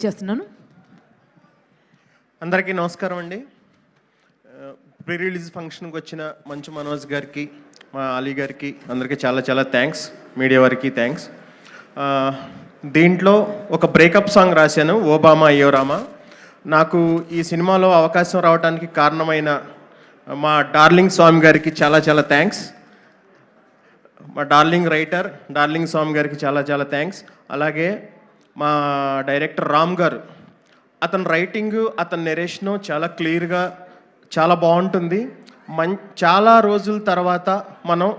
చేస్తున్నాను. అందరికీ నమస్కారం అండి. ప్రీ రిలీజ్ ఫంక్షన్కి వచ్చిన మంచు మనోజ్ గారికి, మా అలీ గారికి అందరికీ చాలా చాలా థ్యాంక్స్. మీడియా వారికి థ్యాంక్స్. దీంట్లో ఒక బ్రేకప్ సాంగ్ రాశాను, ఓబామా అయ్యో రామా. నాకు ఈ సినిమాలో అవకాశం రావడానికి కారణమైన మా డార్లింగ్ స్వామి గారికి చాలా చాలా థ్యాంక్స్. మా డార్లింగ్ రైటర్ డార్లింగ్ స్వామి గారికి చాలా చాలా థ్యాంక్స్. అలాగే మా డైరెక్టర్ రామ్ గారు, అతని రైటింగు, అతని నెరేషను చాలా క్లియర్గా చాలా బాగుంటుంది. చాలా రోజుల తర్వాత మనం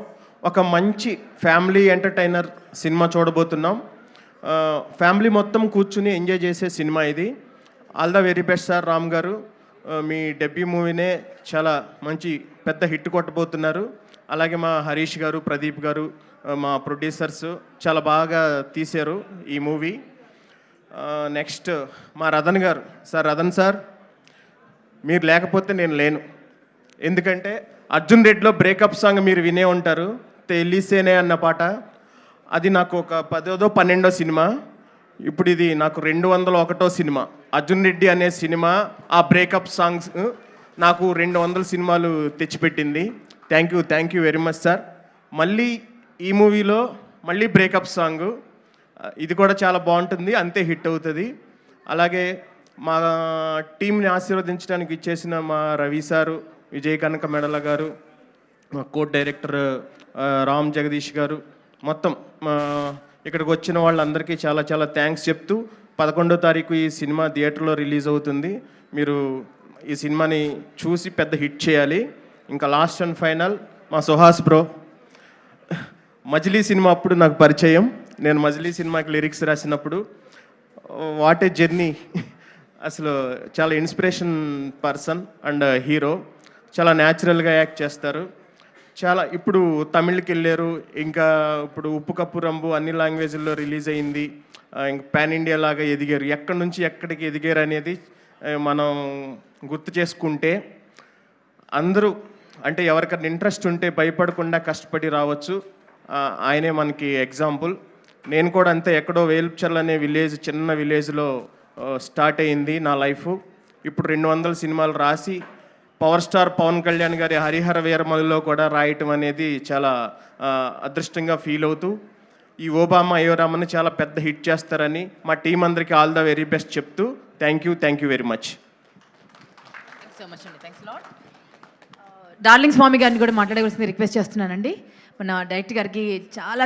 ఒక మంచి ఫ్యామిలీ ఎంటర్టైనర్ సినిమా చూడబోతున్నాం. ఫ్యామిలీ మొత్తం కూర్చుని ఎంజాయ్ చేసే సినిమా ఇది. All the very best sir Ram గారు. మీ డెబ్యూ మూవీనే చాలా మంచి పెద్ద హిట్ కొట్టబోతున్నారు. అలాగే మా హరీష్ గారు, ప్రదీప్ గారు, మా ప్రొడ్యూసర్స్ చాలా బాగా తీశారు ఈ మూవీ. నెక్స్ట్ మా రతన్ గారు. సార్ రతన్ సార్, మీరు లేకపోతే నేను లేను. ఎందుకంటే అర్జున్ రెడ్డిలో బ్రేకప్ సాంగ్ మీరు వినే ఉంటారు, తెలిసేనే అన్న పాట. అది నాకు ఒక 10వ 12వ సినిమా. ఇప్పుడు ఇది నాకు 201వ సినిమా. అర్జున్ రెడ్డి అనే సినిమా, ఆ బ్రేకప్ సాంగ్స్ నాకు 200 సినిమాలు తెచ్చిపెట్టింది. Thank you very much sir. మళ్ళీ ఈ మూవీలో మళ్ళీ బ్రేకప్ సాంగ్, ఇది కూడా చాలా బాగుంటుంది, అంతే హిట్ అవుతుంది. అలాగే మా టీంని ఆశీర్వదించడానికి ఇచ్చేసిన మా రవి సారు, విజయ్ కనక మెడల గారు, మా కో డైరెక్టర్ రామ్ జగదీష్ గారు, మొత్తం ఇక్కడికి వచ్చిన వాళ్ళందరికీ చాలా చాలా థ్యాంక్స్ చెప్తూ, 11వ తారీఖు ఈ సినిమా థియేటర్లో రిలీజ్ అవుతుంది. మీరు ఈ సినిమాని చూసి పెద్ద హిట్ చేయాలి. ఇంకా లాస్ట్ అండ్ ఫైనల్ మా సుహాస్ బ్రో. మజిలీ సినిమా అప్పుడు నాకు పరిచయం. నేను మజిలీ సినిమాకి లిరిక్స్ రాసినప్పుడు వాట్ ఏ జర్నీ. అసలు చాలా ఇన్స్పిరేషన్ పర్సన్ అండ్ హీరో. చాలా న్యాచురల్గా యాక్ట్ చేస్తారు. చాలా ఇప్పుడు తమిళ్కి వెళ్ళారు, ఇంకా ఇప్పుడు ఉప్పు కప్పు రంబు అన్ని లాంగ్వేజ్ల్లో రిలీజ్ అయింది. ఇంకా పాన్ ఇండియా లాగా ఎదిగారు. ఎక్కడి నుంచి ఎక్కడికి ఎదిగారు అనేది మనం గుర్తు చేసుకుంటే, అందరూ అంటే ఎవరికైనా ఇంట్రెస్ట్ ఉంటే భయపడకుండా కష్టపడి రావచ్చు. ఆయనే మనకి ఎగ్జాంపుల్. నేను కూడా అంతే, ఎక్కడో వేల్చర్ల అనే విలేజ్, చిన్న విలేజ్లో స్టార్ట్ అయ్యింది నా లైఫ్. ఇప్పుడు 200 సినిమాలు రాసి పవర్ స్టార్ పవన్ కళ్యాణ్ గారి హరిహర వీరమలలో కూడా రాయటం అనేది చాలా అదృష్టంగా ఫీల్ అవుతూ, ఈ ఓబామా అయ్యో రామని చాలా పెద్ద హిట్ చేస్తారని మా టీం అందరికీ ఆల్ ద వెరీ బెస్ట్ చెప్తూ thank you very much. Darling Swamy గారిని కూడా మాట్లాడవలసింది రిక్వెస్ట్ చేస్తున్నానండి. మన డైరెక్టర్ గారికి చాలా